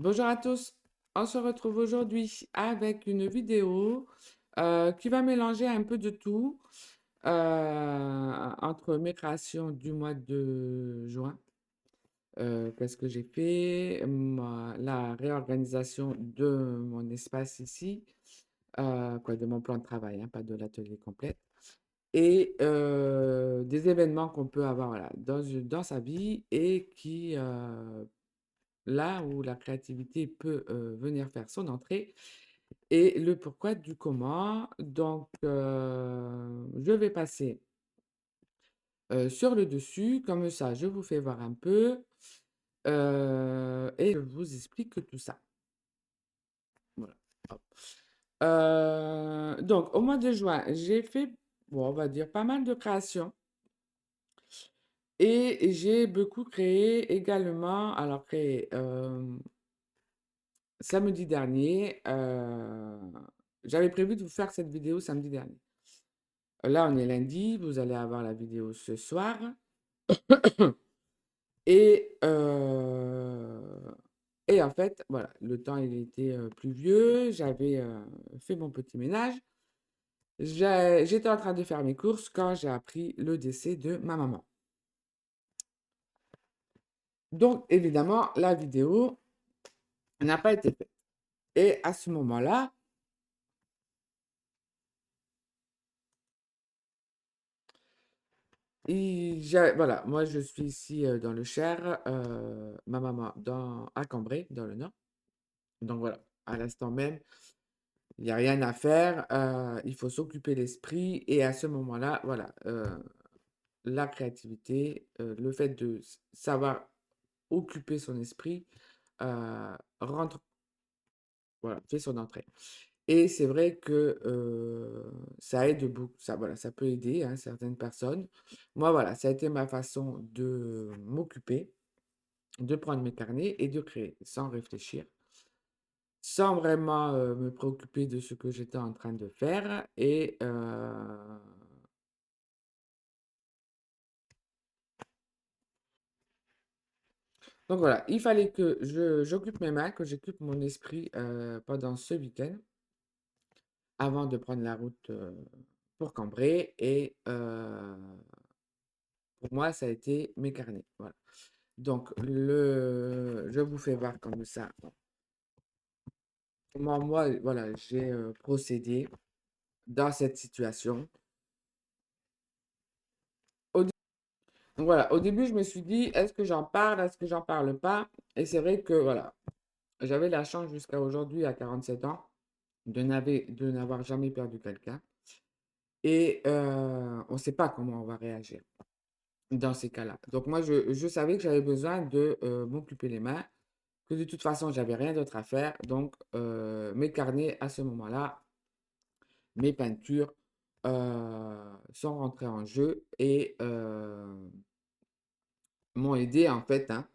Bonjour à tous, on se retrouve aujourd'hui avec une vidéo qui va mélanger un peu de tout entre mes créations du mois de juin. Qu'est-ce que j'ai fait? La réorganisation de mon espace ici, quoi, de mon plan de travail, hein, pas de l'atelier complet. Et des événements qu'on peut avoir voilà, dans sa vie et qui, là où la créativité peut venir faire son entrée et le pourquoi du comment. Donc, je vais passer sur le dessus, comme ça, je vous fais voir un peu et je vous explique tout ça. Voilà. Hop. Donc, au mois de juin, j'ai fait, bon, on va dire, pas mal de créations et j'ai beaucoup créé également. Alors, créé. Samedi dernier, j'avais prévu de vous faire cette vidéo samedi dernier. Là, on est lundi, vous allez avoir la vidéo ce soir. Et, et en fait, voilà, le temps il était pluvieux, j'avais fait mon petit ménage. J'étais en train de faire mes courses quand j'ai appris le décès de ma maman. Donc, évidemment, la vidéo n'a pas été faite. Et à ce moment-là, voilà, moi je suis ici dans le Cher, ma maman à Cambrai, dans le Nord. Donc voilà, à l'instant même, il n'y a rien à faire, il faut s'occuper l'esprit et à ce moment-là, voilà, la créativité, le fait de savoir occuper son esprit, rentre, voilà, fait son entrée. Et c'est vrai que ça aide beaucoup, ça, voilà, ça peut aider hein, certaines personnes. Moi, voilà, ça a été ma façon de m'occuper, de prendre mes carnets et de créer sans réfléchir, sans vraiment me préoccuper de ce que j'étais en train de faire. Et donc voilà, il fallait que j'occupe mes mains, que j'occupe mon esprit pendant ce week-end avant de prendre la route pour Cambrai. Et pour moi, ça a été mes carnets. Voilà. Donc, je vous fais voir comme ça. Comment moi, voilà, j'ai procédé dans cette situation. Au, dé- donc voilà, au début, je me suis dit, est-ce que j'en parle, est-ce que j'en parle pas? Et c'est vrai que, voilà, j'avais la chance jusqu'à aujourd'hui, à 47 ans, de n'avoir jamais perdu quelqu'un. Et on ne sait pas comment on va réagir dans ces cas-là. Donc moi, je savais que j'avais besoin de m'occuper les mains, que de toute façon, j'avais rien d'autre à faire. Donc, mes carnets, à ce moment-là, mes peintures sont rentrées en jeu et m'ont aidé, en fait, hein,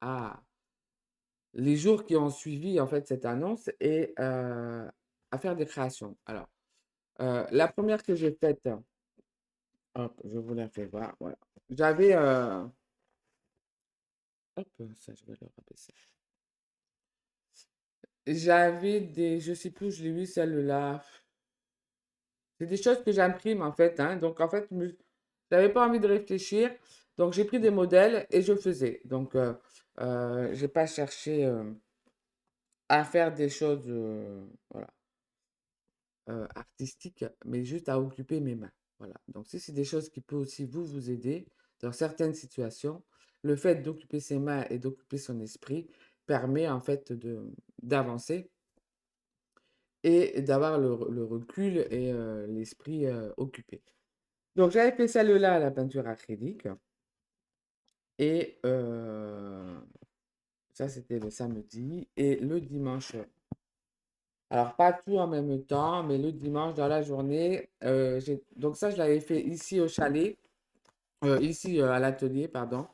à les jours qui ont suivi, en fait, cette annonce et à faire des créations. Alors, la première que j'ai faite, hop, je vous la fais voir, voilà. J'avais, hop, ça, je vais le rabaisser. J'avais je sais plus où je l'ai vu celle-là. C'est des choses que j'imprime en fait, hein. Donc en fait, j'avais pas envie de réfléchir. Donc j'ai pris des modèles et je faisais. Donc j'ai pas cherché à faire des choses voilà, artistiques, mais juste à occuper mes mains. Voilà. Donc si c'est des choses qui peuvent aussi vous aider dans certaines situations, le fait d'occuper ses mains et d'occuper son esprit permet en fait d'avancer et d'avoir le recul et l'esprit occupé. Donc j'avais fait celle-là à la peinture acrylique et ça c'était le samedi et le dimanche. Alors pas tout en même temps, mais le dimanche dans la journée, donc ça je l'avais fait ici au chalet, ici à l'atelier, pardon.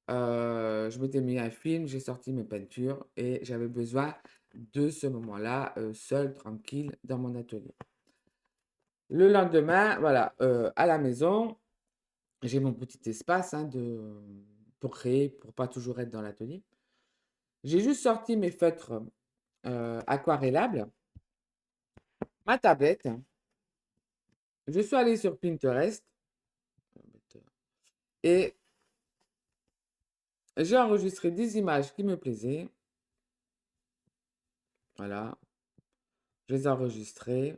Je m'étais mis un film, j'ai sorti mes peintures et j'avais besoin de ce moment-là seul, tranquille, dans mon atelier. Le lendemain, voilà, à la maison, j'ai mon petit espace hein, pour créer, pour pas toujours être dans l'atelier. J'ai juste sorti mes feutres aquarellables, ma tablette. Je suis allée sur Pinterest et j'ai enregistré des images qui me plaisaient. Voilà, je les ai enregistrées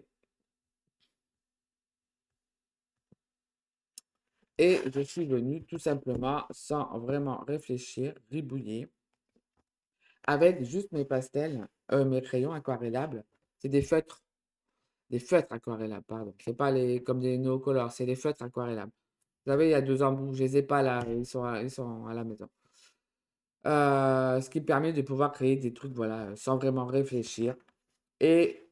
et je suis venue tout simplement, sans vraiment réfléchir, ribouiller avec juste mes pastels, mes crayons aquarellables. C'est des feutres aquarellables, pardon. C'est pas comme des no-color, c'est des feutres aquarellables. Vous savez, il y a deux embouts, je les ai pas là, ils sont à la maison. Ce qui permet de pouvoir créer des trucs, voilà, sans vraiment réfléchir. Et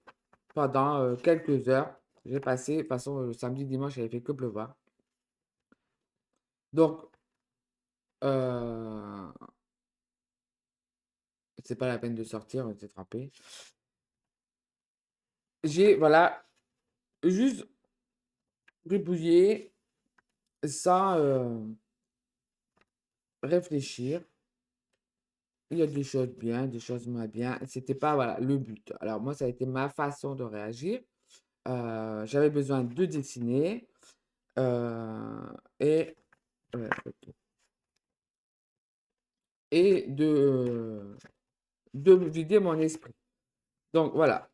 pendant quelques heures, j'ai passé, de toute façon, samedi, dimanche, il avait fait que pleuvoir. Donc, euh, c'est pas la peine de sortir, on était trempé. J'ai, voilà, juste gribouillé sans réfléchir. Il y a des choses bien, des choses moins bien. C'était pas, voilà, le but. Alors, moi, ça a été ma façon de réagir. J'avais besoin de dessiner et, ouais, ok. Et de vider mon esprit. Donc, voilà.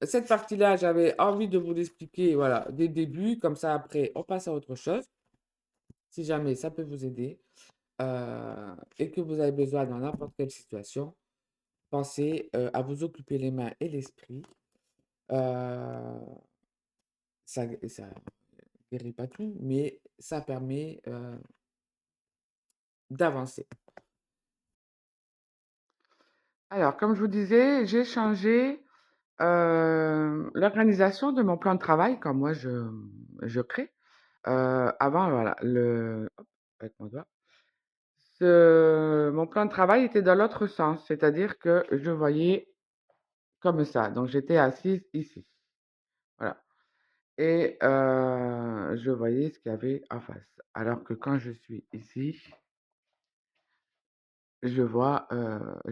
Cette partie-là, j'avais envie de vous l'expliquer, voilà, dès le début. Comme ça, après, on passe à autre chose. Si jamais ça peut vous aider et que vous avez besoin dans n'importe quelle situation, pensez à vous occuper les mains et l'esprit. Euh, ça guérit pas tout, mais ça permet d'avancer. Alors, comme je vous disais, j'ai changé l'organisation de mon plan de travail quand moi je crée. Avant, voilà, hop, avec mon doigt. Mon plan de travail était dans l'autre sens, c'est-à-dire que je voyais comme ça. Donc, j'étais assise ici. Voilà. Et je voyais ce qu'il y avait en face. Alors que quand je suis ici, je vois ce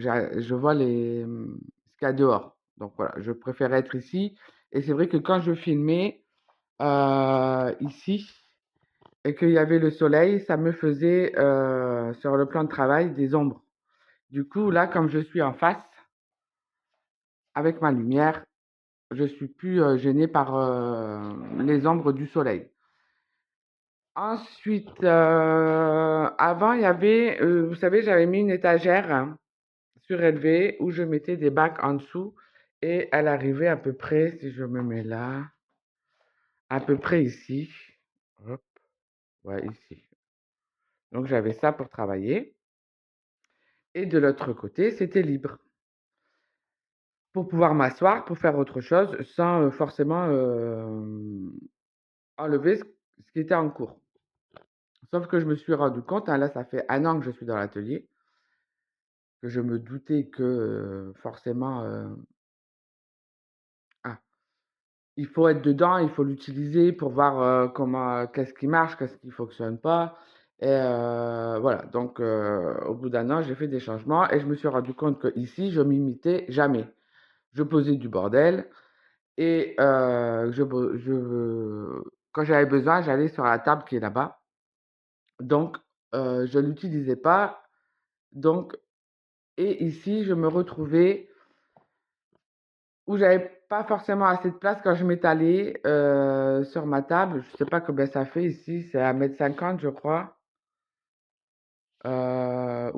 qu'il y a dehors. Donc voilà, je préfère être ici. Et c'est vrai que quand je filmais ici et qu'il y avait le soleil, ça me faisait sur le plan de travail des ombres. Du coup, là, comme je suis en face, avec ma lumière, je suis plus gênée par les ombres du soleil. Ensuite, avant, il y avait, vous savez, j'avais mis une étagère hein, surélevée où je mettais des bacs en dessous et elle arrivait à peu près, si je me mets là, à peu près ici. Hop, ouais, ici. Donc, j'avais ça pour travailler. Et de l'autre côté, c'était libre pour pouvoir m'asseoir, pour faire autre chose sans forcément enlever ce qui était en cours. Sauf que je me suis rendu compte, hein, là, ça fait un an que je suis dans l'atelier, que je me doutais que forcément, ah, il faut être dedans, il faut l'utiliser pour voir comment, qu'est-ce qui marche, qu'est-ce qui fonctionne pas. Et voilà, donc au bout d'un an, j'ai fait des changements et je me suis rendu compte que ici, je m'imitais jamais. Je posais du bordel et quand j'avais besoin, j'allais sur la table qui est là-bas. Donc, je ne l'utilisais pas. Donc, et ici, je me retrouvais où j'avais pas forcément assez de place quand je m'étalais sur ma table. Je sais pas combien ça fait ici, c'est 1,50 m je crois, ou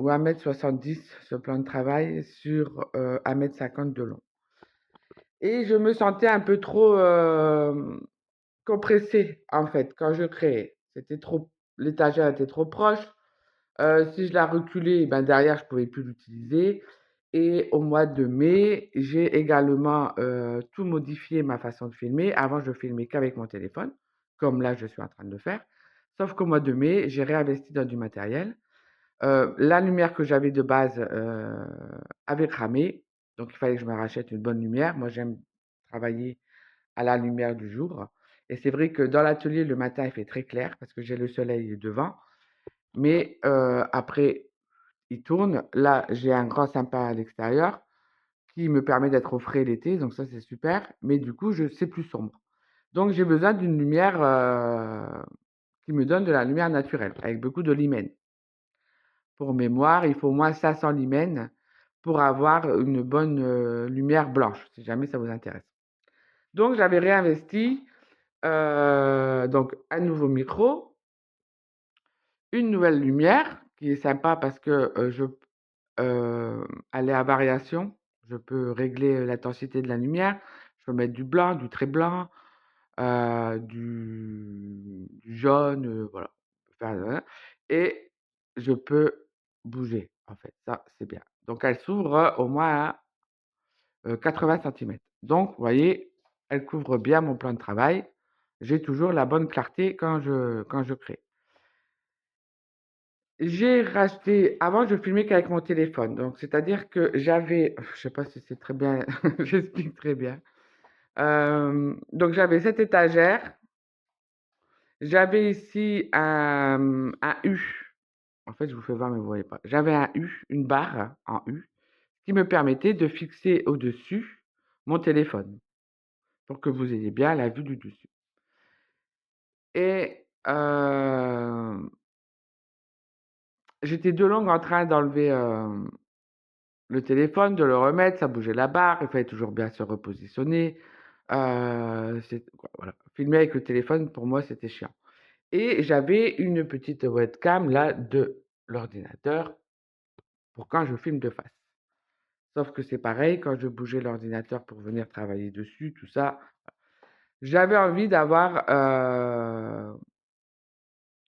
1,70 m ce plan de travail sur 1,50 m de long. Et je me sentais un peu trop compressée en fait quand je créais. L'étagère était trop proche. Si je la reculais, ben derrière, je pouvais plus l'utiliser. Et au mois de mai, j'ai également tout modifié ma façon de filmer. Avant, je filmais qu'avec mon téléphone, comme là, je suis en train de le faire. Sauf qu'au mois de mai, j'ai réinvesti dans du matériel. La lumière que j'avais de base avait cramé, donc il fallait que je me rachète une bonne lumière. Moi, j'aime travailler à la lumière du jour. Et c'est vrai que dans l'atelier, le matin, il fait très clair parce que j'ai le soleil devant. Mais après, il tourne. Là, j'ai un grand sympa à l'extérieur qui me permet d'être au frais l'été, donc ça c'est super. Mais du coup, c'est plus sombre. Donc j'ai besoin d'une lumière qui me donne de la lumière naturelle, avec beaucoup de limens. Pour mémoire, il faut au moins 500 limens pour avoir une bonne lumière blanche, si jamais ça vous intéresse. Donc j'avais réinvesti donc un nouveau micro, une nouvelle lumière qui est sympa parce que elle est à variation. Je peux régler l'intensité de la lumière. Je peux mettre du blanc, du très blanc, du jaune, voilà. Enfin, et je peux bouger, en fait. Ça, c'est bien. Donc, elle s'ouvre au moins à 80 centimètres. Donc, vous voyez, elle couvre bien mon plan de travail. J'ai toujours la bonne clarté quand je crée. J'ai racheté, avant je filmais qu'avec mon téléphone, donc c'est-à-dire que j'avais, je sais pas si c'est très bien, j'explique très bien. Donc j'avais cette étagère, j'avais ici un U, en fait je vous fais voir mais vous voyez pas. J'avais un U, une barre en U, qui me permettait de fixer au-dessus mon téléphone, pour que vous ayez bien la vue du dessus. Et j'étais de longue en train d'enlever le téléphone, de le remettre, ça bougeait la barre, il fallait toujours bien se repositionner. Voilà. Filmer avec le téléphone, pour moi, c'était chiant. Et j'avais une petite webcam là de l'ordinateur pour quand je filme de face. Sauf que c'est pareil, quand je bougeais l'ordinateur pour venir travailler dessus, tout ça, j'avais envie d'avoir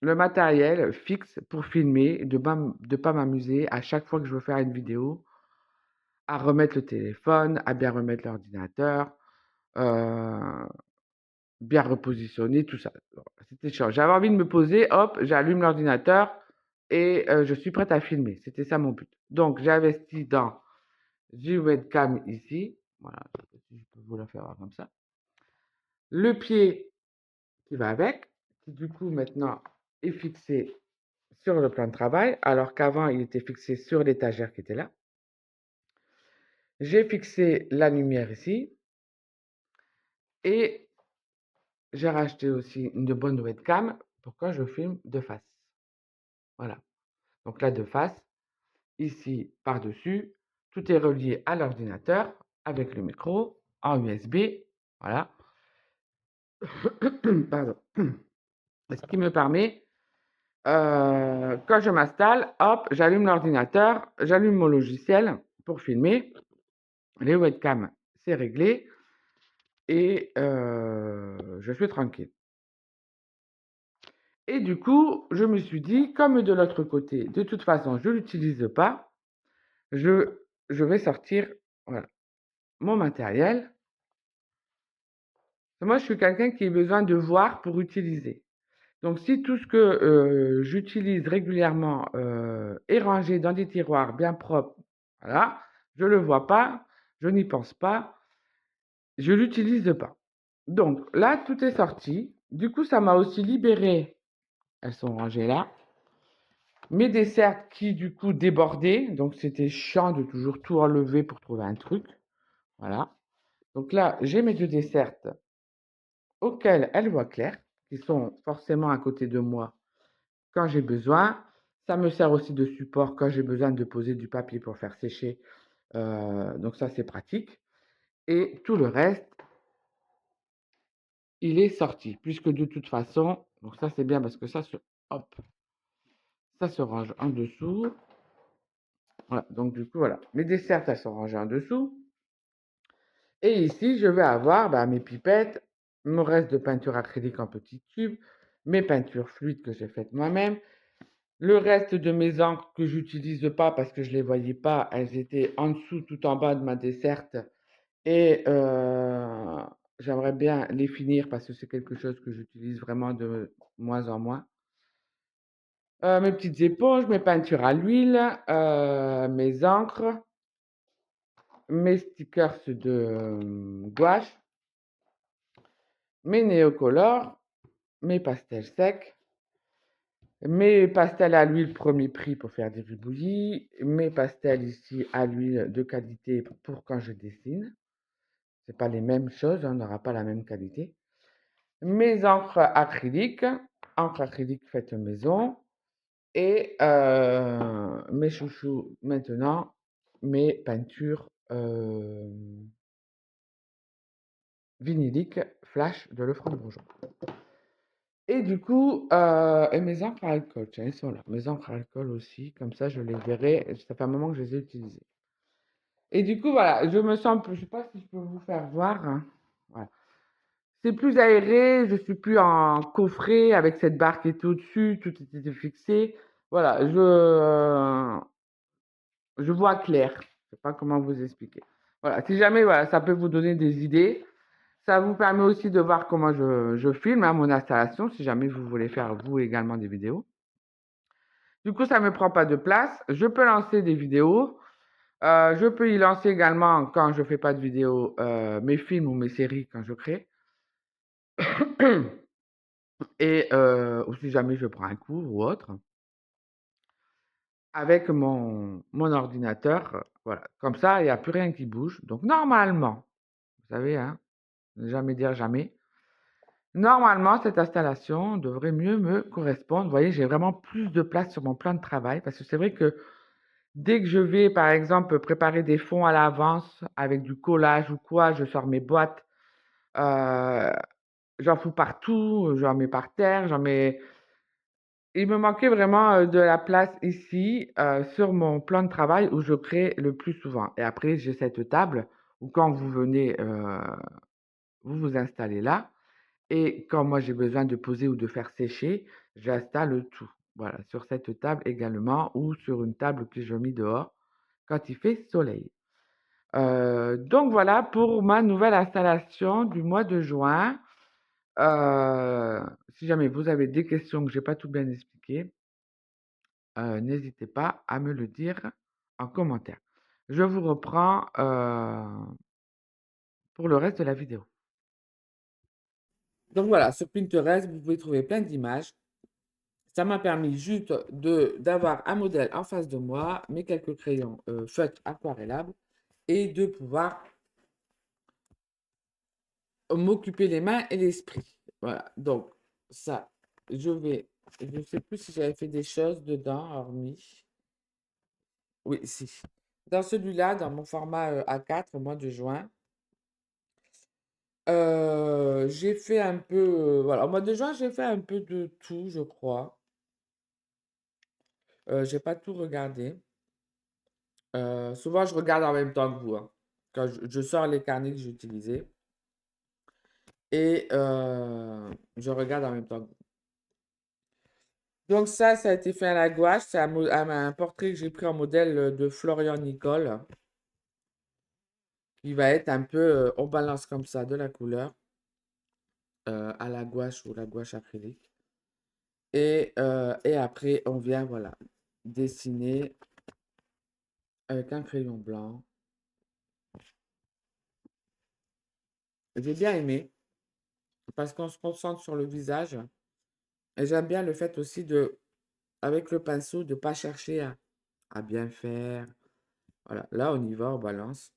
le matériel fixe pour filmer, de pas m'amuser à chaque fois que je veux faire une vidéo à remettre le téléphone, à bien remettre l'ordinateur, bien repositionner, tout ça. C'était chiant. J'avais envie de me poser, hop, j'allume l'ordinateur et je suis prête à filmer. C'était ça mon but. Donc, j'ai investi dans une webcam ici. Voilà, si je peux vous la faire voir comme ça. Le pied qui va avec, qui du coup maintenant est fixé sur le plan de travail, alors qu'avant il était fixé sur l'étagère qui était là. J'ai fixé la lumière ici et j'ai racheté aussi une bonne webcam pour quand je filme de face. Voilà. Donc là, de face, ici, par-dessus, tout est relié à l'ordinateur avec le micro en USB. Voilà. Pardon. Ce qui me permet, quand je m'installe, hop, j'allume l'ordinateur, j'allume mon logiciel pour filmer. Les webcams, c'est réglé et je suis tranquille. Et du coup, je me suis dit, comme de l'autre côté, de toute façon, je ne l'utilise pas, je, je vais sortir voilà, mon matériel. Moi, je suis quelqu'un qui a besoin de voir pour utiliser. Donc, si tout ce que j'utilise régulièrement est rangé dans des tiroirs bien propres, voilà, je ne le vois pas, je n'y pense pas, je ne l'utilise pas. Donc, là, tout est sorti. Du coup, ça m'a aussi libéré. Elles sont rangées là. Mes desserts qui, du coup, débordaient. Donc, c'était chiant de toujours tout enlever pour trouver un truc. Voilà. Donc là, j'ai mes deux desserts auxquelles elles voient clair, qui sont forcément à côté de moi quand j'ai besoin. Ça me sert aussi de support quand j'ai besoin de poser du papier pour faire sécher. Donc ça, c'est pratique. Et tout le reste, il est sorti. Puisque de toute façon, donc ça, c'est bien parce que hop, ça se range en dessous. Voilà, donc du coup, voilà. Mes desserts, elles sont rangées en dessous. Et ici, je vais avoir mes pipettes, mon reste de peinture acrylique en petits tubes, mes peintures fluides que j'ai faites moi-même, le reste de mes encres que j'utilise pas parce que je les voyais pas, elles étaient en dessous, tout en bas de ma desserte. Et j'aimerais bien les finir parce que c'est quelque chose que j'utilise vraiment de moins en moins. Mes petites éponges, mes peintures à l'huile, mes encres, mes stickers de gouache, mes néocolores, mes pastels secs, Mes pastels à l'huile premier prix pour faire des ribouillis. Mes pastels ici à l'huile de qualité pour quand je dessine. C'est pas les mêmes choses, on n'aura pas la même qualité. Mes encres acryliques faites maison. Et mes chouchous maintenant, mes peintures vinyliques flash de Lefranc-Bourgeois. Et du coup, et mes encres à alcool, tiens, elles sont là. Mes encres à alcool aussi, comme ça je les verrai. Ça fait un moment que je les ai utilisées. Et du coup, voilà, je me sens, je sais pas si je peux vous faire voir, hein. Voilà. C'est plus aéré, je suis plus en coffret avec cette barre qui est au-dessus, tout était fixé. Voilà, je vois clair. Je ne sais pas comment vous expliquer. Voilà, si jamais voilà, ça peut vous donner des idées, ça vous permet aussi de voir comment je filme mon installation, si jamais vous voulez faire vous également des vidéos. Du coup, ça ne me prend pas de place. Je peux lancer des vidéos. Je peux y lancer également, quand je ne fais pas de vidéos, mes films ou mes séries quand je crée. Et ou si jamais je prends un cours ou autre, avec mon ordinateur. Voilà. Comme ça, il n'y a plus rien qui bouge. Donc, normalement, vous savez, hein, ne jamais dire jamais. Normalement, cette installation devrait mieux me correspondre. Vous voyez, j'ai vraiment plus de place sur mon plan de travail parce que c'est vrai que dès que je vais, par exemple, préparer des fonds à l'avance avec du collage ou quoi, je sors mes boîtes, euh, j'en fous partout, j'en mets par terre, j'en mets. Il me manquait vraiment de la place ici sur mon plan de travail où je crée le plus souvent. Et après, j'ai cette table où quand vous venez, vous vous installez là. Et quand moi j'ai besoin de poser ou de faire sécher, j'installe tout. Voilà, sur cette table également ou sur une table que je mets dehors quand il fait soleil. Donc voilà pour ma nouvelle installation du mois de juin. Si jamais vous avez des questions que j'ai pas tout bien expliqué, n'hésitez pas à me le dire en commentaire. Je vous reprends pour le reste de la vidéo. Donc voilà, sur Pinterest, vous pouvez trouver plein d'images. Ça m'a permis juste d'avoir un modèle en face de moi, mes quelques crayons feutres aquarellables et de pouvoir m'occuper les mains et l'esprit. Voilà, donc ça, je ne sais plus si j'avais fait des choses dedans, hormis. Oui, si. Dans celui-là, dans mon format A4, au mois de juin, j'ai fait un peu, voilà, au mois de juin, j'ai fait un peu de tout, je crois. J'ai pas tout regardé. Souvent, je regarde en même temps que vous, hein. Quand je sors les carnets que j'ai utilisés et je regarde en même temps que vous. Donc ça a été fait à la gouache. C'est un portrait que j'ai pris en modèle de Florian Nicole, qui va être un peu, on balance comme ça de la couleur à la gouache ou la gouache acrylique. Et après, on vient, voilà, dessiner avec un crayon blanc. J'ai bien aimé parce qu'on se concentre sur le visage. Et j'aime bien le fait aussi avec le pinceau, de ne pas chercher à bien faire. Voilà, là, on y va, on balance.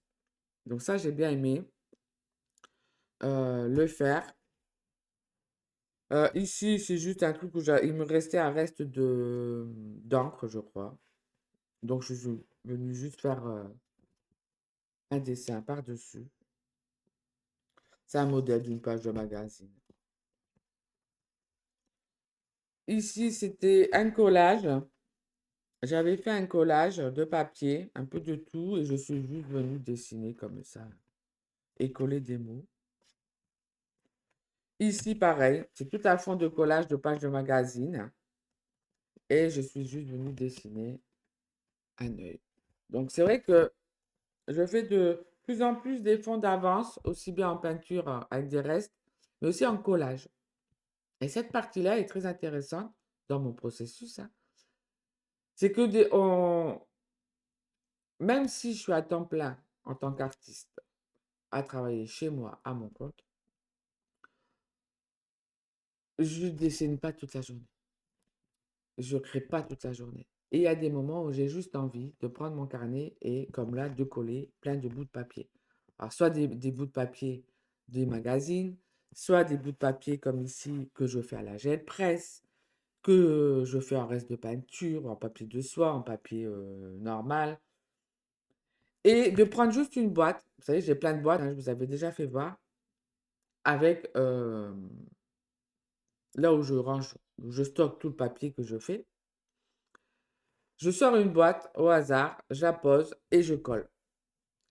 Donc ça, j'ai bien aimé le faire. Ici, c'est juste un truc où il me restait un reste d'encre, je crois. Donc, je suis venu juste faire un dessin par-dessus. C'est un modèle d'une page de magazine. Ici, c'était un collage. J'avais fait un collage de papier, un peu de tout, et je suis juste venue dessiner comme ça et coller des mots. Ici, pareil, c'est tout un fond de collage de pages de magazine, et je suis juste venue dessiner un œil. Donc, c'est vrai que je fais de plus en plus des fonds d'avance, aussi bien en peinture avec des restes, mais aussi en collage. Et cette partie-là est très intéressante dans mon processus, hein. C'est que même si je suis à temps plein en tant qu'artiste, à travailler chez moi, à mon compte, je ne dessine pas toute la journée. je crée pas toute la journée. Et il y a des moments où j'ai juste envie de prendre mon carnet et, comme là, de coller plein de bouts de papier. Alors, soit des bouts de papier des magazines, soit des bouts de papier comme ici que je fais à la gel presse, que je fais en reste de peinture, en papier de soie, en papier normal. Et de prendre juste une boîte, vous savez, j'ai plein de boîtes, hein, je vous avais déjà fait voir, avec là où je range, où je stocke tout le papier que je fais. Je sors une boîte au hasard, je la pose et je colle.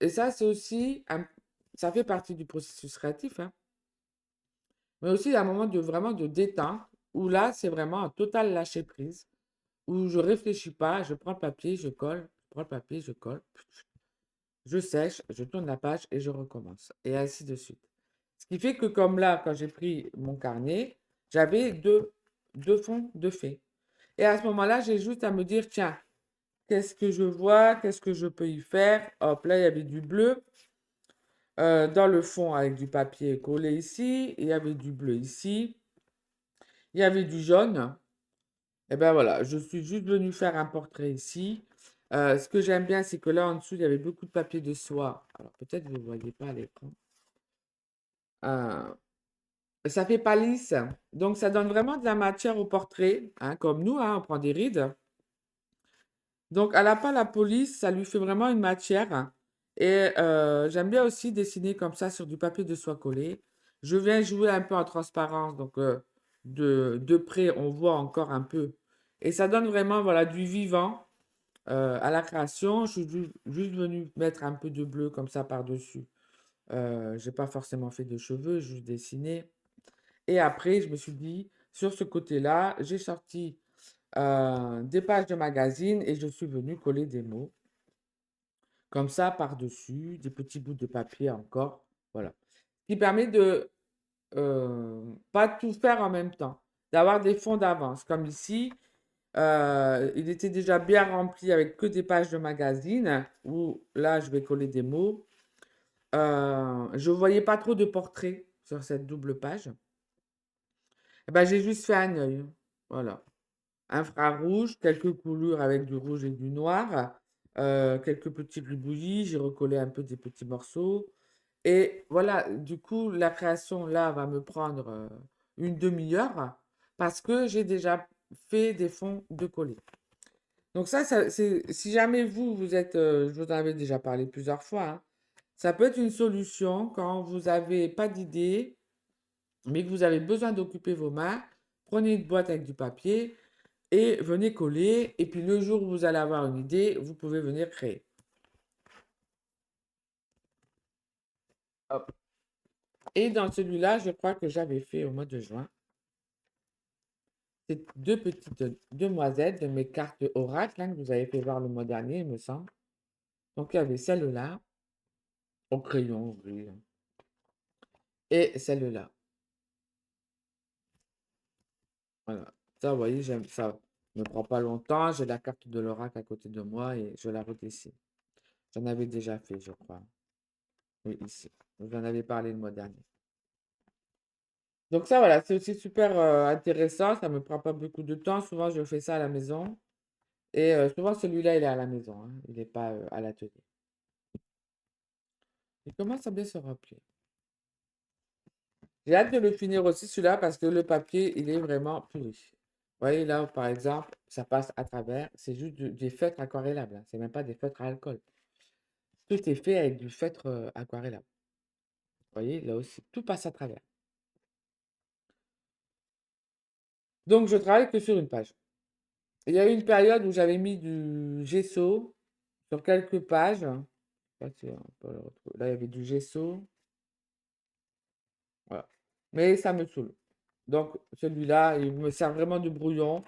Et ça, c'est aussi, ça fait partie du processus créatif, hein, mais aussi un moment de vraiment de détente, où là, c'est vraiment un total lâcher prise, où je réfléchis pas, je prends le papier, je colle, je prends le papier, je colle, je sèche, je tourne la page et je recommence, et ainsi de suite. Ce qui fait que comme là, quand j'ai pris mon carnet, j'avais deux fonds de faits. Et à ce moment-là, j'ai juste à me dire, tiens, qu'est-ce que je vois? Qu'est-ce que je peux y faire? Hop, là, il y avait du bleu dans le fond avec du papier collé ici. Il y avait du bleu ici. Il y avait du jaune. Et ben voilà, je suis juste venue faire un portrait ici. Ce que j'aime bien, c'est que là en dessous, il y avait beaucoup de papier de soie. Alors peut-être vous ne voyez pas à l'écran. Euh, Ça fait pas lisse. Donc ça donne vraiment de la matière au portrait, hein, comme nous, hein, on prend des rides. Donc, elle n'a pas la police, ça lui fait vraiment une matière. Et j'aime bien aussi dessiner comme ça sur du papier de soie collé. Je viens jouer un peu en transparence, donc de près, on voit encore un peu. Et ça donne vraiment voilà, du vivant à la création. Je suis juste venue mettre un peu de bleu comme ça par-dessus. J'ai pas forcément fait de cheveux, juste dessiné. Et après, je me suis dit, sur ce côté-là, j'ai sorti des pages de magazine et je suis venu coller des mots comme ça par-dessus, des petits bouts de papier encore. Voilà. Ce qui permet de pas tout faire en même temps, d'avoir des fonds d'avance. Comme ici, il était déjà bien rempli avec que des pages de magazine où là, je vais coller des mots. Je ne voyais pas trop de portraits sur cette double page. Eh ben, j'ai juste fait un œil. Voilà. Infrarouge, quelques coulures avec du rouge et du noir, quelques petits gribouillis, j'ai recollé un peu des petits morceaux. Et voilà, du coup, la création là va me prendre une demi-heure parce que j'ai déjà fait des fonds de coller. Donc ça c'est, si jamais vous êtes, je vous en avais déjà parlé plusieurs fois, hein, ça peut être une solution quand vous n'avez pas d'idée, mais que vous avez besoin d'occuper vos mains. Prenez une boîte avec du papier et venez coller. Et puis le jour où vous allez avoir une idée, vous pouvez venir créer. Hop. Et dans celui-là, je crois que j'avais fait au mois de juin, c'est deux petites demoiselles de mes cartes oracle hein, que vous avez fait voir le mois dernier, il me semble. Donc il y avait celle-là, au crayon gris, hein, et celle-là. Voilà. Ça, vous voyez, j'aime ça. Ne prend pas longtemps. J'ai la carte de l'oracle à côté de moi et je la redessine. J'en avais déjà fait, je crois. Oui, ici. Vous en avez parlé le mois dernier. Donc ça, voilà, c'est aussi super intéressant. Ça me prend pas beaucoup de temps. Souvent, je fais ça à la maison. Et souvent, celui-là, il est à la maison, hein. Il n'est pas à l'atelier. Il commence à bien se remplir. J'ai hâte de le finir aussi, celui-là, parce que le papier, il est vraiment pourri. Vous voyez, là, par exemple, ça passe à travers. C'est juste des feutres aquarellables, hein. C'est même pas des feutres à alcool. Tout est fait avec du feutre aquarellable. Vous voyez, là aussi, tout passe à travers. Donc, je travaille que sur une page. Il y a eu une période où j'avais mis du gesso sur quelques pages. Je sais pas si on peut le retrouver. Là, il y avait du gesso. Voilà. Mais ça me saoule. Donc, celui-là, il me sert vraiment de brouillon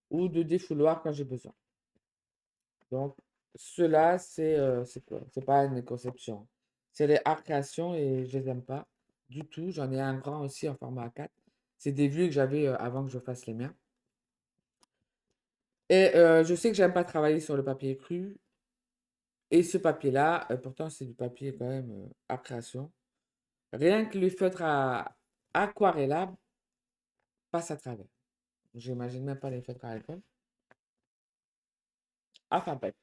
ou de défouloir quand j'ai besoin. Donc, ceux-là, c'est quoi? C'est pas une conception. C'est les art créations et je les aime pas du tout. J'en ai un grand aussi en format A4. C'est des vieux que j'avais avant que je fasse les miens. Et je sais que j'aime pas travailler sur le papier cru. Et ce papier-là, pourtant, c'est du papier quand même art création. Rien que les feutres à aquarellables passent à travers. J'imagine même pas les feutres à alcool. Enfin bref.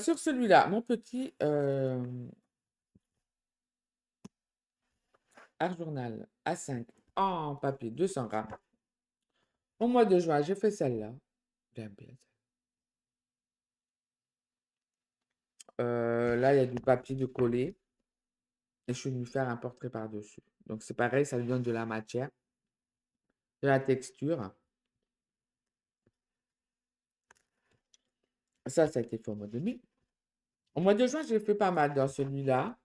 Sur celui-là, mon petit art journal A5 en papier 200 grammes. Au mois de juin, j'ai fait celle-là. J'aime bien ça. Là, il y a du papier de coller et je suis venu faire un portrait par-dessus. Donc c'est pareil, ça lui donne de la matière, de la texture. Ça a été fait au mois de mai. Au mois de juin, j'ai fait pas mal dans celui-là.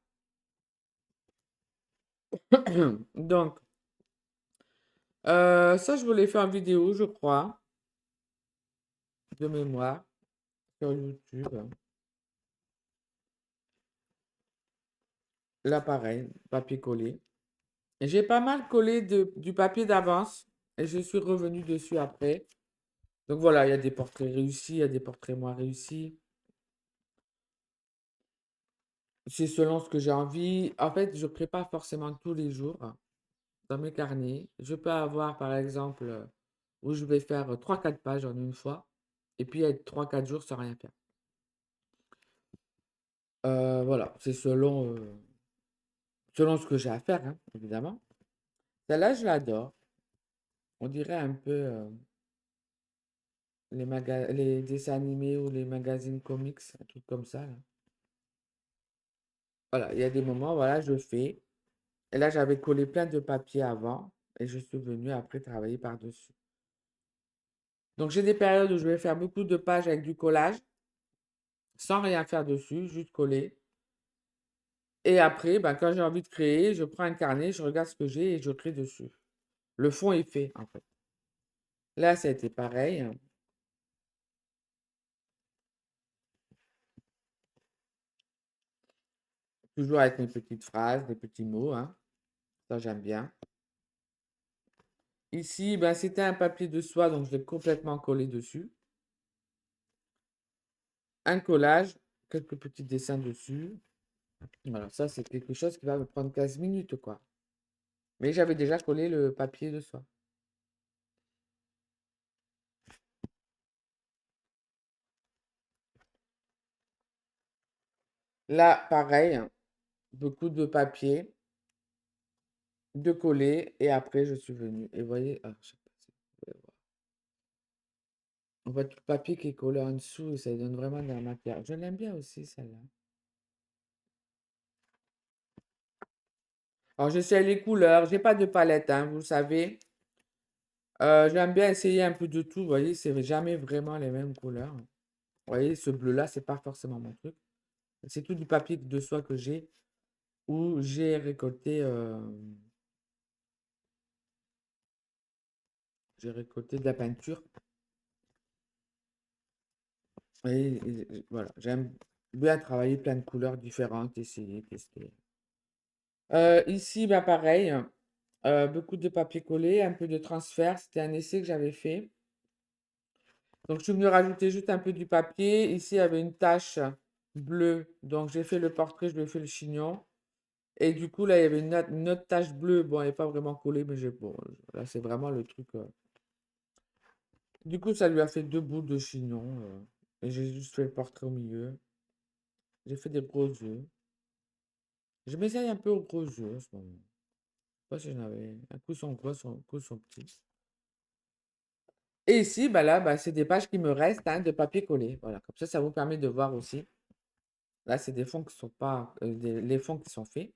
Donc, ça, je vous l'ai fait en vidéo, je crois, de mémoire, sur YouTube. Là, pareil, papier collé. Et j'ai pas mal collé du papier d'avance et je suis revenu dessus après. Donc voilà, il y a des portraits réussis, il y a des portraits moins réussis. C'est selon ce que j'ai envie. En fait, je prépare forcément tous les jours dans mes carnets. Je peux avoir, par exemple, où je vais faire 3-4 pages en une fois et puis être 3-4 jours sans rien faire. Voilà, c'est selon ce que j'ai à faire, hein, évidemment. Celle-là, je l'adore. On dirait un peu les dessins animés ou les magazines comics, un truc comme ça, là. Voilà, il y a des moments, voilà, je fais. Et là, j'avais collé plein de papiers avant et je suis venu après travailler par-dessus. Donc, j'ai des périodes où je vais faire beaucoup de pages avec du collage, sans rien faire dessus, juste coller. Et après, ben, quand j'ai envie de créer, je prends un carnet, je regarde ce que j'ai et je crée dessus. Le fond est fait, en fait. Là, ça a été pareil, hein. Toujours avec mes petites phrases, des petits mots, hein. Ça, j'aime bien. Ici, ben, c'était un papier de soie, donc je l'ai complètement collé dessus. Un collage, quelques petits dessins dessus. Voilà, ça, c'est quelque chose qui va me prendre 15 minutes, quoi. Mais j'avais déjà collé le papier de soie. Là, pareil, hein, beaucoup de papier, de coller, et après, je suis venu. Et vous voyez, ah, je sais pas si vous pouvez voir. On voit tout le papier qui est collé en dessous, et ça lui donne vraiment de la matière. Je l'aime bien aussi, celle-là. Alors, j'essaie les couleurs. J'ai pas de palette, hein, vous le savez. J'aime bien essayer un peu de tout. Vous voyez, c'est jamais vraiment les mêmes couleurs. Vous voyez, ce bleu-là, c'est pas forcément mon truc. C'est tout du papier de soie que j'ai, où j'ai récolté de la peinture. Et voilà, j'aime bien travailler plein de couleurs différentes, essayer, tester. Ici, bah pareil, beaucoup de papier collé, un peu de transfert. C'était un essai que j'avais fait. Donc, je suis venu rajouter juste un peu du papier. Ici, il y avait une tache bleue. Donc, j'ai fait le portrait, je lui ai fait le chignon. Et du coup, là, il y avait une autre tache bleue. Bon, elle n'est pas vraiment collée, mais bon, là, c'est vraiment le truc. Du coup, ça lui a fait deux bouts de chignon. Et j'ai juste fait le portrait au milieu. J'ai fait des gros yeux. Je m'essaye un peu aux gros yeux en ce moment. Je sais pas si j'en avais. Un coup sont gros, un coup sont petits. Et ici, bah là, bah, c'est des pages qui me restent, hein, de papier collé. Voilà, comme ça vous permet de voir aussi. Là, c'est des fonds qui sont pas. Les fonds qui sont faits.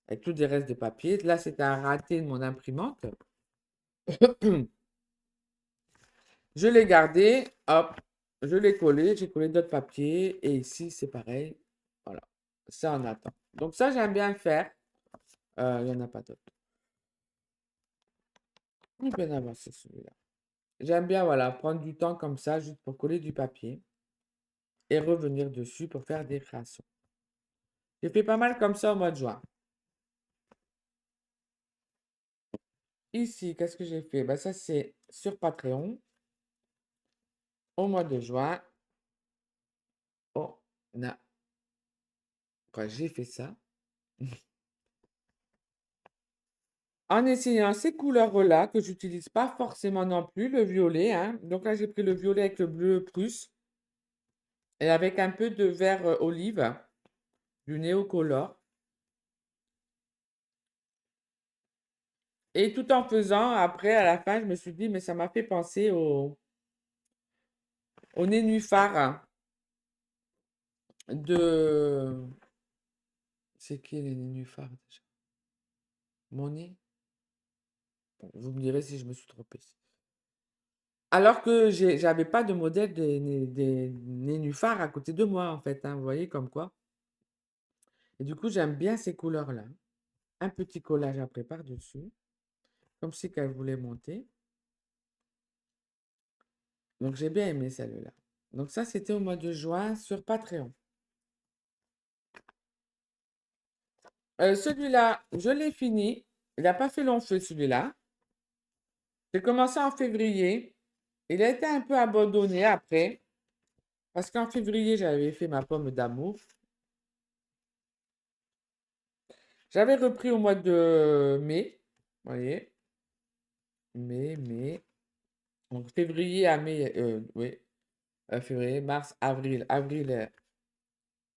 Avec tous des restes de papier. Là, c'était un raté de mon imprimante. Je l'ai gardé. Hop. Je l'ai collé. J'ai collé d'autres papiers. Et ici, c'est pareil. Voilà. Ça, on attend. Donc, ça, j'aime bien le faire. Il n'y en a pas d'autres. Il est bien avancé celui-là. J'aime bien, voilà, prendre du temps comme ça, juste pour coller du papier et revenir dessus pour faire des créations. J'ai fait pas mal comme ça au mois de juin. Ici, qu'est-ce que j'ai fait? Ben, ça, c'est sur Patreon. Au mois de juin, on a... Quoi, j'ai fait ça. en essayant ces couleurs-là que j'utilise pas forcément non plus, le violet, hein. Donc là, j'ai pris le violet avec le bleu prusse et avec un peu de vert olive, du Néocolor. Et tout en faisant, après, à la fin, je me suis dit, mais ça m'a fait penser au nénuphar de... C'est qui les nénuphars déjà? Monet? Bon, vous me direz si je me suis trompée. Alors que j'avais pas de modèle des nénuphars à côté de moi, en fait, hein, vous voyez comme quoi. Et du coup, j'aime bien ces couleurs-là. Un petit collage après par-dessus, comme si qu'elle voulait monter. Donc, j'ai bien aimé celle-là. Donc, ça, c'était au mois de juin sur Patreon. Celui-là, je l'ai fini. Il n'a pas fait long feu, celui-là. J'ai commencé en février. Il a été un peu abandonné après. Parce qu'en février, j'avais fait ma pomme d'amour. J'avais repris au mois de mai. Vous voyez? Mai. Donc, février à mai. Oui. Février, mars, avril.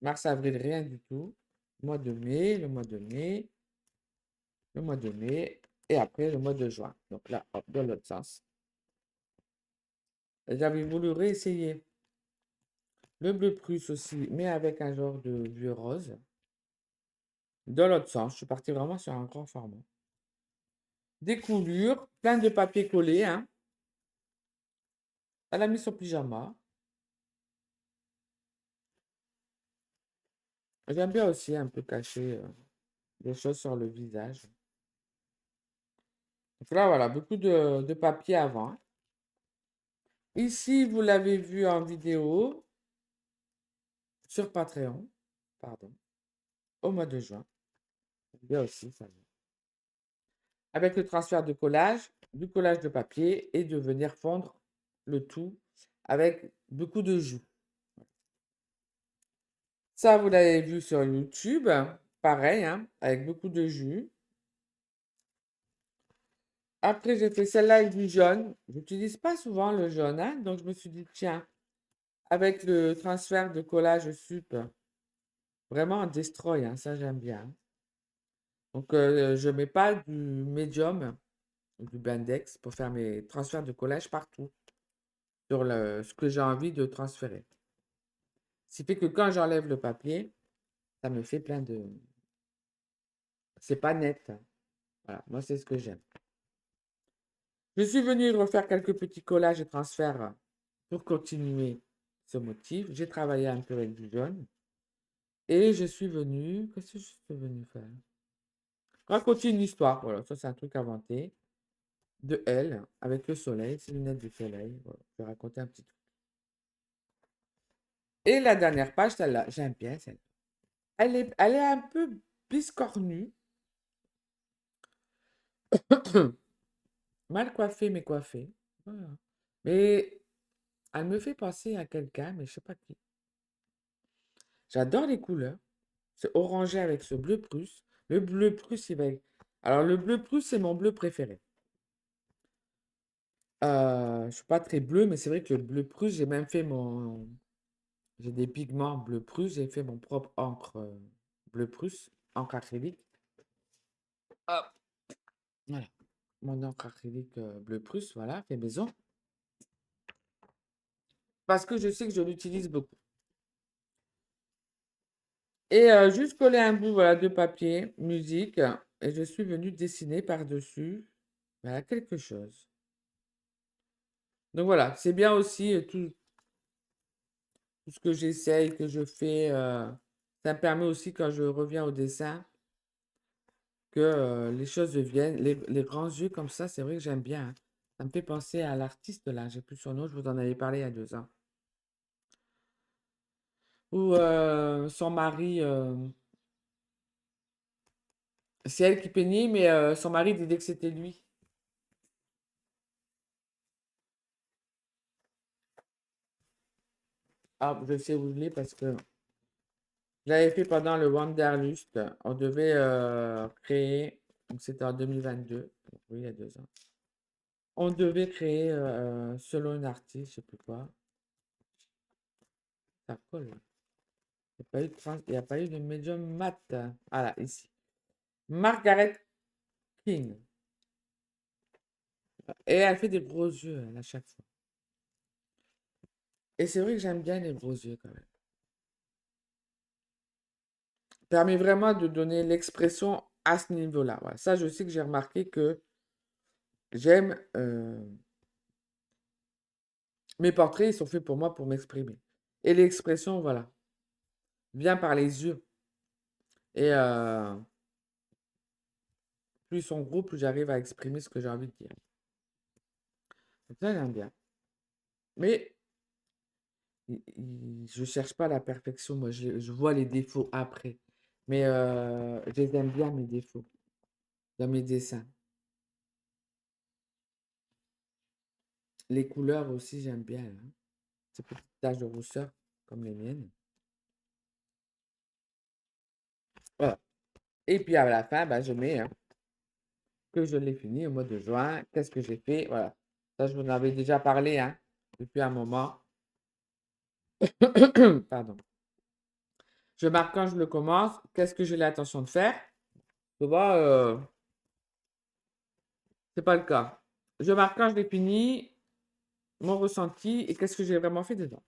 Mars, avril, rien du tout. Mois de mai, le mois de mai, le mois de mai. Et après, le mois de juin. Donc là, hop, dans l'autre sens. J'avais voulu réessayer le bleu prusse aussi, mais avec un genre de vieux rose. Dans l'autre sens, je suis parti vraiment sur un grand format. Des coulures, plein de papier collé, hein. Elle a mis son pyjama. J'aime bien aussi un peu cacher des choses sur le visage. Donc là, voilà, beaucoup de papier avant. Ici, vous l'avez vu en vidéo sur Patreon, pardon, au mois de juin. Bien aussi, ça. Avec le transfert de collage, du collage de papier et de venir fondre le tout avec beaucoup de jus. Ça, vous l'avez vu sur YouTube, pareil, hein, avec beaucoup de jus. Après, j'ai fait celle-là avec du jaune. J'utilise pas souvent le jaune, hein, donc je me suis dit, tiens, avec le transfert de collage sup, vraiment en destroy, hein, ça j'aime bien. Donc, je mets pas du médium ou du blindex pour faire mes transferts de collage partout sur ce que j'ai envie de transférer. Ce qui fait que quand j'enlève le papier, ça me fait plein de... C'est pas net. Voilà, moi c'est ce que j'aime. Je suis venue refaire quelques petits collages et transferts pour continuer ce motif. J'ai travaillé un peu avec du jaune. Et je suis venue... Qu'est-ce que je suis venue faire? Raconter une histoire. Voilà, ça c'est un truc inventé. De elle, avec le soleil, ses lunettes du soleil. Voilà, je vais raconter un petit truc. Et la dernière page, celle-là, j'aime bien celle-là. Elle est un peu biscornue. Mal coiffée, mais coiffée. Voilà. Mais elle me fait penser à quelqu'un, mais je sais pas qui. J'adore les couleurs. C'est orangé avec ce bleu prusse. Le bleu prusse, il va... Alors, le bleu prusse, c'est mon bleu préféré. Je suis pas très bleu, mais c'est vrai que le bleu prusse, j'ai même fait mon... J'ai des pigments bleu prusse. J'ai fait mon propre encre bleu prusse, encre acrylique. Hop, voilà. Mon encre acrylique bleu prusse, voilà, fait maison. Parce que je sais que je l'utilise beaucoup. Et juste coller un bout, voilà, de papier, musique, et je suis venue dessiner par-dessus, voilà, quelque chose. Donc voilà, c'est bien aussi tout ce que j'essaye, que je fais. Ça me permet aussi, quand je reviens au dessin, que les choses deviennent, les grands yeux comme ça, c'est vrai que j'aime bien, hein. Ça me fait penser à l'artiste là, j'ai plus son nom, je vous en avais parlé il y a 2 ans. Où son mari, c'est elle qui peignait, mais son mari disait que c'était lui. Ah, je sais où je l'ai parce que je l'avais fait pendant le Wanderlust. On devait créer Donc, c'était en 2022. Donc, oui, il y a 2 ans. On devait créer, selon une artiste, je sais plus quoi. Ça colle, là. Il n'y a pas eu de médium mat. Ah là, ici. Margaret King. Et elle fait des gros yeux, elle, à chaque fois. Et c'est vrai que j'aime bien les gros yeux, quand même. Permet vraiment de donner l'expression à ce niveau-là. Voilà. Ça, je sais que j'ai remarqué que j'aime. Mes portraits, ils sont faits pour moi pour m'exprimer. Et l'expression, voilà, vient par les yeux. Et plus ils sont gros, plus j'arrive à exprimer ce que j'ai envie de dire. Donc ça, j'aime bien. Mais je cherche pas la perfection, moi, je vois les défauts après. Mais je les aime bien, mes défauts, dans mes dessins. Les couleurs aussi, j'aime bien, hein. Ces petites taches de rousseur, comme les miennes. Voilà. Et puis à la fin, ben, je mets hein, que je l'ai fini au mois de juin. Qu'est-ce que j'ai fait? Voilà. Ça, je vous en avais déjà parlé hein, depuis un moment. Pardon. Je marque quand je le commence. Qu'est-ce que j'ai l'intention de faire? Souvent, c'est pas le cas. Je marque quand je l'ai fini, mon ressenti et qu'est-ce que j'ai vraiment fait dedans.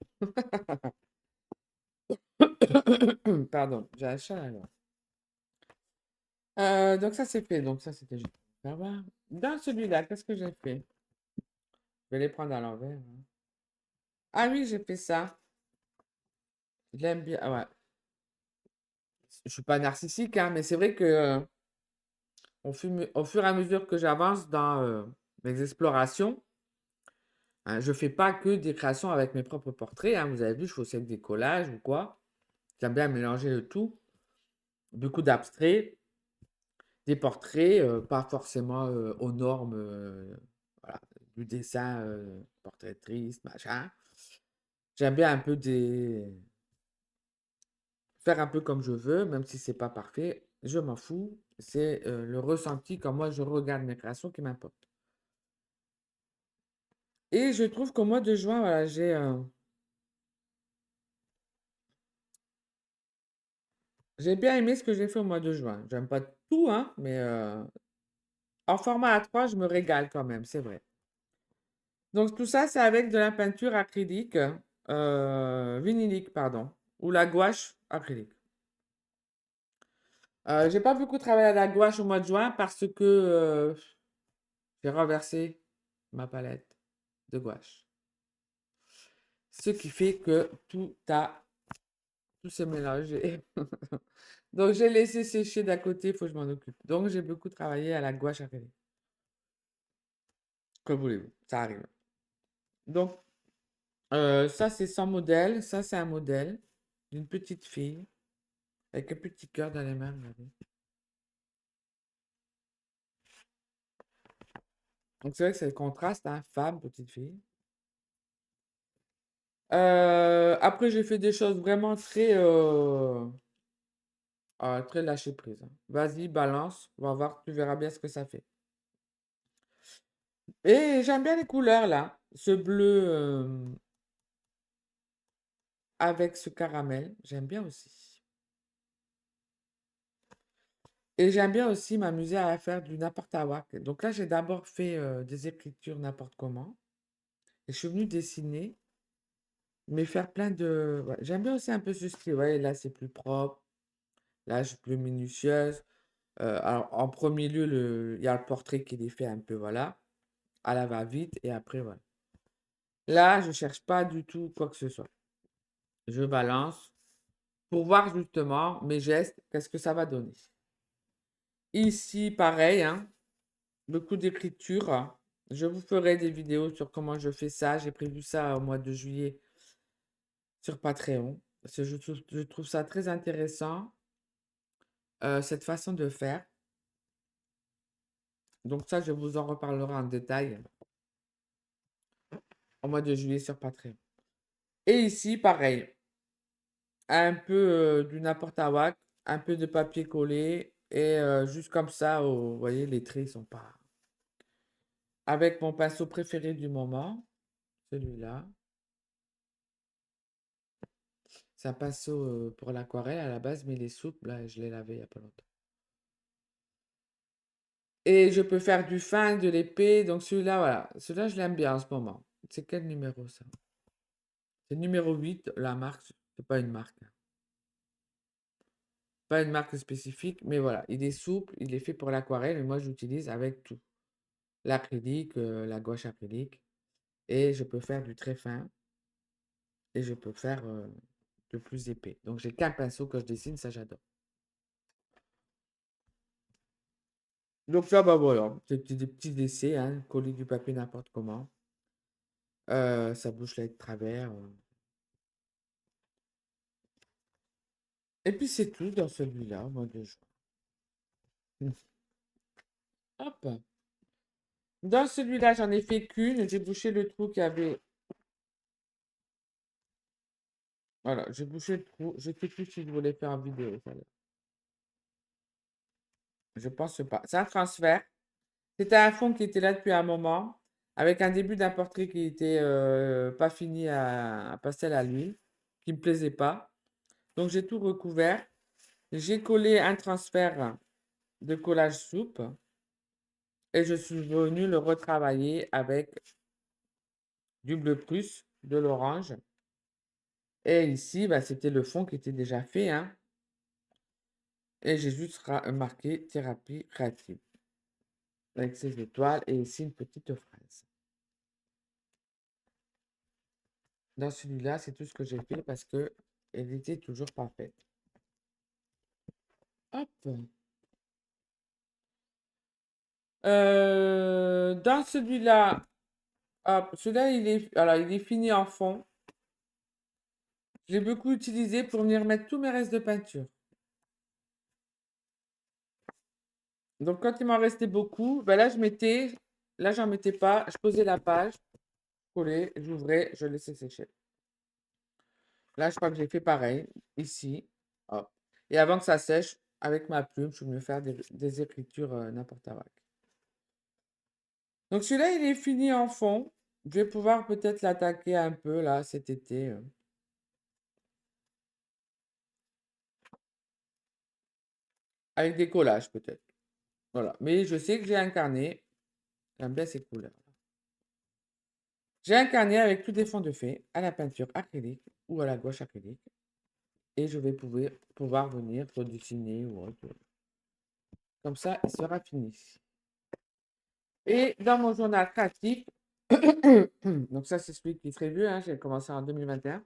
Pardon, j'ai un chat alors. Donc ça c'est fait. Donc ça c'était juste. Ça va. Dans celui-là, qu'est-ce que j'ai fait? Je vais les prendre à l'envers, hein. Ah oui, j'ai fait ça. Je l'aime bien. Ah ouais. Je suis pas narcissique, hein, mais c'est vrai que au fur et à mesure que j'avance dans mes explorations, hein, je fais pas que des créations avec mes propres portraits, hein. Vous avez vu, je fais aussi avec des collages ou quoi. J'aime bien mélanger le tout. Beaucoup d'abstraits, des portraits, pas forcément aux normes voilà, du dessin portrait triste, machin. J'aime bien un peu faire un peu comme je veux, même si c'est pas parfait. Je m'en fous. C'est le ressenti quand moi je regarde mes créations qui m'importe. Et je trouve qu'au mois de juin, voilà, j'ai bien aimé ce que j'ai fait au mois de juin. J'aime pas tout, hein, mais en format A3, je me régale quand même, c'est vrai. Donc tout ça, c'est avec de la peinture acrylique, vinylique, pardon, ou la gouache acrylique. J'ai pas beaucoup travaillé à la gouache au mois de juin parce que j'ai renversé ma palette de gouache. Ce qui fait que tout s'est mélangé. Donc j'ai laissé sécher d'à côté, il faut que je m'en occupe. Donc j'ai beaucoup travaillé à la gouache acrylique. Que voulez-vous, ça arrive. Donc ça c'est sans modèle, ça c'est un modèle d'une petite fille avec un petit cœur dans les mains, regardez. Donc c'est vrai que c'est le contraste, hein, femme, petite fille. Après j'ai fait des choses vraiment très lâcher prise, hein. Vas-y, balance, on va voir, tu verras bien ce que ça fait. Et j'aime bien les couleurs là, ce bleu avec ce caramel, j'aime bien aussi. Et j'aime bien aussi m'amuser à faire du n'importe quoi. Donc là, j'ai d'abord fait des écritures n'importe comment. Et je suis venue dessiner, mais faire plein de. Ouais, j'aime bien aussi un peu ce style. Ouais, là, c'est plus propre. Là, je suis plus minutieuse. Alors, en premier lieu, il y a le portrait qui est fait un peu, voilà, à la va-vite. Et après, voilà. Là, je cherche pas du tout quoi que ce soit. Je balance pour voir justement mes gestes, qu'est-ce que ça va donner. Ici, pareil, hein, beaucoup d'écriture. Je vous ferai des vidéos sur comment je fais ça. J'ai prévu ça au mois de juillet sur Patreon. Parce que je trouve ça très intéressant, cette façon de faire. Donc ça, je vous en reparlerai en détail au mois de juillet sur Patreon. Et ici, pareil, un peu du n'importe quoi, un peu de papier collé Et juste comme ça, vous voyez, les traits sont pas... Avec mon pinceau préféré du moment, celui-là. C'est un pinceau pour l'aquarelle à la base, mais il est souple. Là, je l'ai lavé il n'y a pas longtemps. Et je peux faire du fin, de l'épais. Donc celui-là, voilà. Celui-là, je l'aime bien en ce moment. C'est quel numéro ça? C'est le numéro 8, la marque. C'est pas une marque, hein. Pas une marque spécifique, mais voilà. Il est souple, il est fait pour l'aquarelle, et moi j'utilise avec tout. L'acrylique, la gouache acrylique. Et je peux faire du très fin. Et je peux faire de plus épais. Donc j'ai qu'un pinceau que je dessine, ça j'adore. Donc là, bah voilà, c'est des petits essais, hein, coller du papier n'importe comment. Ça bouche là de travers. Et puis c'est tout dans celui-là, au mois de juin. Hop. Dans celui-là, j'en ai fait qu'une. J'ai bouché le trou qu'il y avait. Voilà, j'ai bouché le trou. Je sais plus si je voulais faire en vidéo, ça, là. Je pense pas. C'est un transfert. C'était un fond qui était là depuis un moment, avec un début d'un portrait qui était pas fini à pastel à l'huile, qui me plaisait pas. Donc j'ai tout recouvert. J'ai collé un transfert de collage soupe et je suis venu le retravailler avec du bleu plus, de l'orange. Et ici, bah, c'était le fond qui était déjà fait, hein. Et j'ai juste marqué thérapie créative avec ces étoiles et ici une petite fraise. Dans celui-là, c'est tout ce que j'ai fait parce que elle était toujours parfaite. Hop. Dans celui-là, hop, celui-là, alors, il est fini en fond. J'ai beaucoup utilisé pour venir mettre tous mes restes de peinture. Donc, quand il m'en restait beaucoup, ben là, là, j'en mettais pas. Je posais la page, collais, j'ouvrais, je laissais sécher. Là, je crois que j'ai fait pareil, ici. Hop. Et avant que ça sèche, avec ma plume, je peux me faire des écritures n'importe où. Donc, celui-là, il est fini en fond. Je vais pouvoir peut-être l'attaquer un peu, là, cet été. Avec des collages, peut-être. Voilà. Mais je sais que j'ai un carnet. J'aime bien ces couleurs. J'ai un carnet avec tous des fonds de fées à la peinture acrylique ou à la gouache acrylique. Et je vais pouvoir venir redessiner ou autre. Comme ça, il sera fini. Et dans mon journal créatif, donc ça c'est celui qui est très vieux, hein, j'ai commencé en 2021.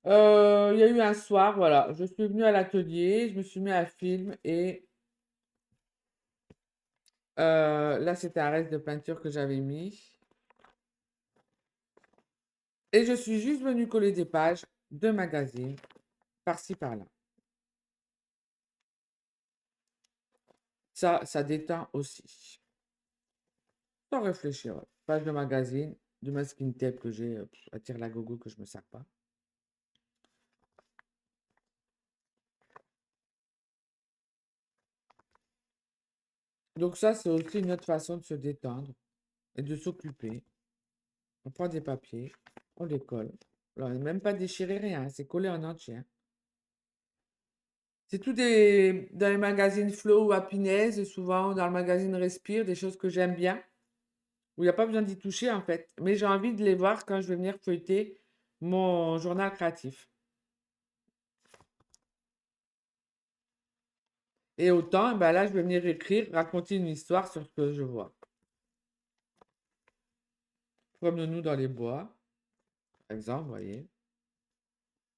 Il y a eu un soir, voilà, je suis venue à l'atelier, je me suis mis à film et là c'était un reste de peinture que j'avais mis. Et je suis juste venue coller des pages de magazines par-ci par-là. Ça détend aussi. Sans réfléchir, ouais. Page de magazine, du masking tape que j'ai, à tire la gogo que je me sers pas. Donc ça, c'est aussi une autre façon de se détendre et de s'occuper. On prend des papiers, on les colle. Alors, il n'est même pas déchiré, rien, hein, c'est collé en entier, hein. C'est tout dans les magazines Flow ou Happiness, et souvent dans le magazine Respire, des choses que j'aime bien, où il n'y a pas besoin d'y toucher en fait. Mais j'ai envie de les voir quand je vais venir feuilleter mon journal créatif. Et autant, ben là, je vais venir écrire, raconter une histoire sur ce que je vois. Promenons-nous dans les bois, par exemple, vous voyez.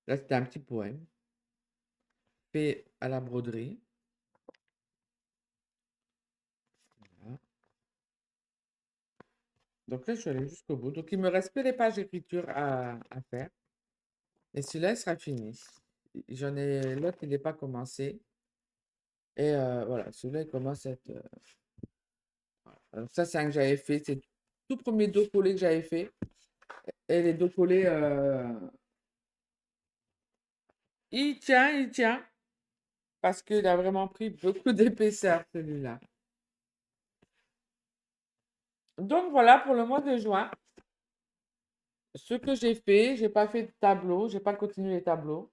Là, c'était un petit poème fait à la broderie. Voilà. Donc là, je suis allée jusqu'au bout. Donc, il me reste que les pages d'écriture à faire. Et celui-là, il sera fini. J'en ai l'autre, il n'est pas commencé. Et voilà, celui-là, il commence à être. Voilà. Alors, ça, c'est un que j'avais fait. C'est le tout premier dos collé que j'avais fait. Et les dos collés, il tient, il tient. parce qu'il a vraiment pris beaucoup d'épaisseur, celui-là. Donc voilà pour le mois de juin. Ce que j'ai fait, j'ai pas fait de tableau, j'ai pas continué les tableaux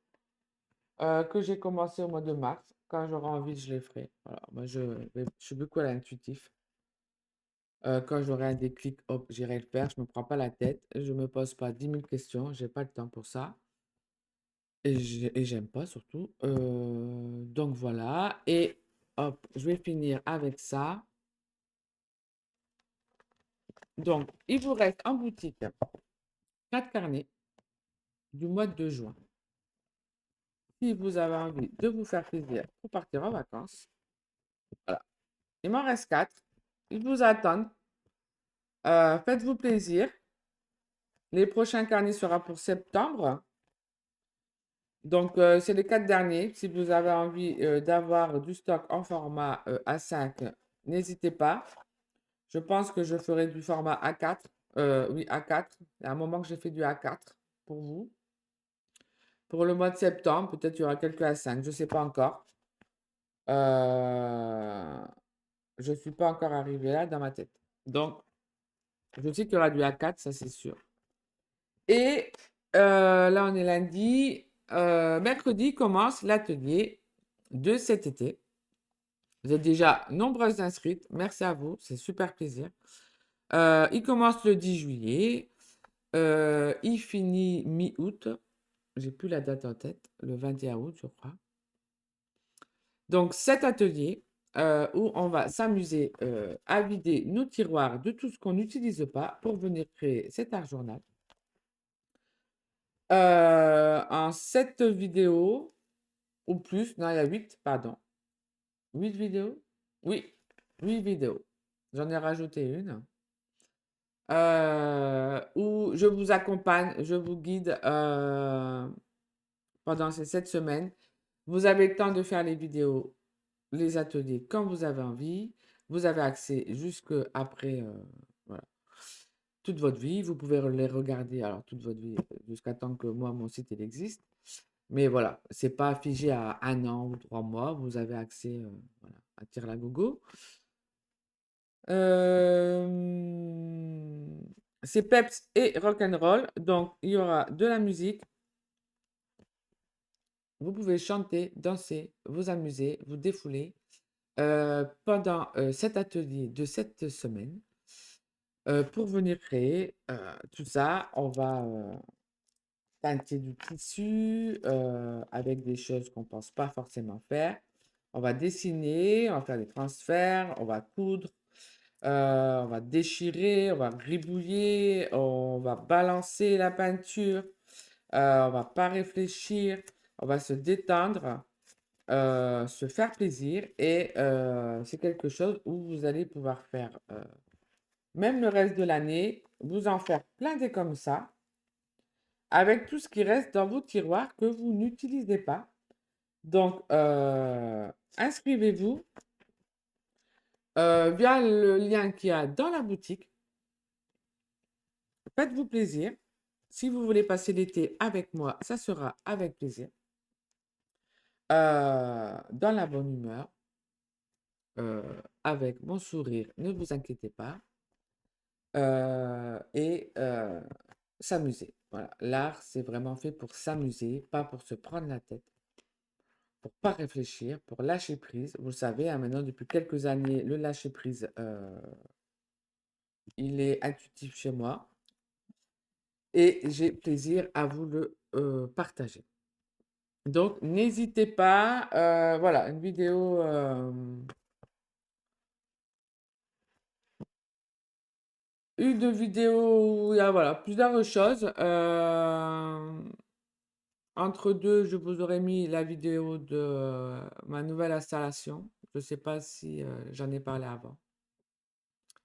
que j'ai commencé au mois de mars. Quand j'aurai envie, je les ferai. Voilà, moi, je suis beaucoup à l'intuitif. Quand j'aurai un déclic, hop, j'irai le faire. Je me prends pas la tête. Je me pose pas 10 000 questions. J'ai pas le temps pour ça. Et j'aime pas surtout. Donc voilà. Et hop, je vais finir avec ça. Donc, il vous reste en boutique 4 carnets du mois de juin. Si vous avez envie de vous faire plaisir pour partir en vacances, voilà. Il m'en reste 4. Ils vous attendent. Faites-vous plaisir. Les prochains carnets seront pour septembre. Donc, c'est les 4 derniers. Si vous avez envie d'avoir du stock en format A5, n'hésitez pas. Je pense que je ferai du format A4. Oui, A4. Il y a un moment que j'ai fait du A4 pour vous. Pour le mois de septembre, peut-être il y aura quelques A5. Je ne sais pas encore. Je ne suis pas encore arrivé là dans ma tête. Donc, je sais qu'il y aura du A4, ça c'est sûr. Et là, on est lundi. Mercredi commence l'atelier de cet été. Vous êtes déjà nombreuses inscrites. Merci à vous. C'est super plaisir. Il commence le 10 juillet. Il finit mi-août. J'ai plus la date en tête. Le 21 août, je crois. Donc, cet atelier où on va s'amuser à vider nos tiroirs de tout ce qu'on n'utilise pas pour venir créer cet art journal. En 7 vidéos ou plus, non, il y a 8, pardon. 8 vidéos? Oui, 8 vidéos. J'en ai rajouté une. Où je vous accompagne, je vous guide pendant ces 7 semaines. Vous avez le temps de faire les vidéos, les ateliers quand vous avez envie. Vous avez accès jusque après, voilà, toute votre vie. Vous pouvez les regarder, alors toute votre vie, jusqu'à temps que moi, mon site, il existe. Mais voilà, c'est pas figé à 1 an ou 3 mois. Vous avez accès voilà, à Tire la Gogo. C'est peps et rock'n'roll. Donc, il y aura de la musique. Vous pouvez chanter, danser, vous amuser, vous défouler pendant cet atelier de cette semaine. Pour venir créer tout ça, on va teinter du tissu avec des choses qu'on ne pense pas forcément faire. On va dessiner, on va faire des transferts, on va coudre, on va déchirer, on va gribouiller, on va balancer la peinture, on va pas réfléchir, on va se détendre, se faire plaisir et c'est quelque chose où vous allez pouvoir faire même le reste de l'année, vous en faire plein des comme ça avec tout ce qui reste dans vos tiroirs que vous n'utilisez pas. Donc, inscrivez-vous via le lien qu'il y a dans la boutique. Faites-vous plaisir. Si vous voulez passer l'été avec moi, ça sera avec plaisir. Dans la bonne humeur, avec mon sourire, ne vous inquiétez pas. Et s'amuser. Voilà. L'art, c'est vraiment fait pour s'amuser, pas pour se prendre la tête, pour pas réfléchir, pour lâcher prise. Vous le savez, hein, maintenant, depuis quelques années, le lâcher prise, il est intuitif chez moi et j'ai plaisir à vous le partager. Donc, n'hésitez pas. Voilà, une vidéo. Une vidéo où il y a voilà, plusieurs choses. Entre deux, je vous aurais mis la vidéo de ma nouvelle installation. Je ne sais pas si j'en ai parlé avant.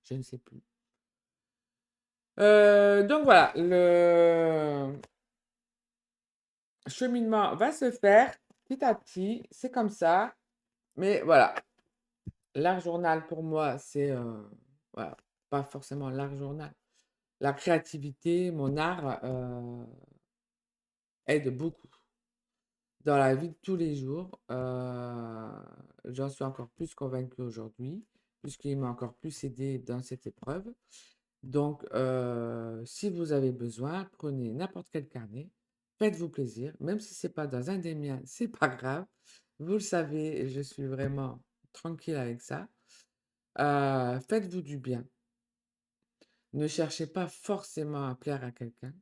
Je ne sais plus. Donc voilà, le cheminement va se faire petit à petit. C'est comme ça. Mais voilà, l'art journal pour moi, c'est voilà, pas forcément l'art journal. La créativité, mon art aide beaucoup. dans la vie de tous les jours. J'en suis encore plus convaincue aujourd'hui, puisqu'il m'a encore plus aidé dans cette épreuve. Donc, si vous avez besoin, prenez n'importe quel carnet, faites-vous plaisir, même si c'est pas dans un des miens, c'est pas grave. Vous le savez, je suis vraiment tranquille avec ça. Faites-vous du bien. Ne cherchez pas forcément à plaire à quelqu'un.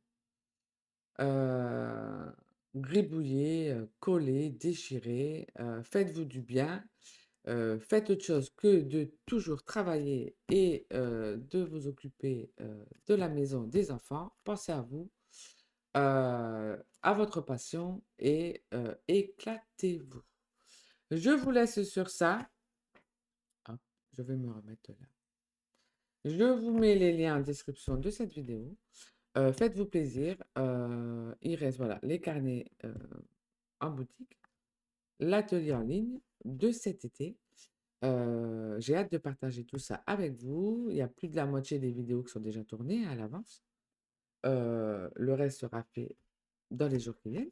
Heu, gribouillez, collez, déchirez, faites-vous du bien. Faites autre chose que de toujours travailler et de vous occuper, de la maison, des enfants. Pensez à vous, à votre passion et éclatez-vous. Je vous laisse sur ça. Hop, je vais me remettre là. Je vous mets les liens en description de cette vidéo. Faites-vous plaisir. Il reste, voilà, les carnets, en boutique, l'atelier en ligne de cet été. J'ai hâte de partager tout ça avec vous. Il y a plus de la moitié des vidéos qui sont déjà tournées à l'avance. Le reste sera fait dans les jours qui viennent.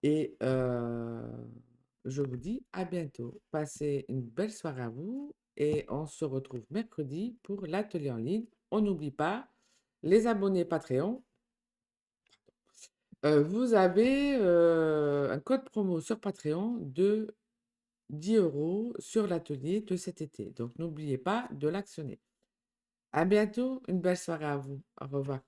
Et je vous dis à bientôt. Passez une belle soirée à vous et on se retrouve mercredi pour l'atelier en ligne. On n'oublie pas les abonnés Patreon. Vous avez un code promo sur Patreon de 10 € sur l'atelier de cet été. Donc n'oubliez pas de l'actionner. À bientôt, une belle soirée à vous. Au revoir.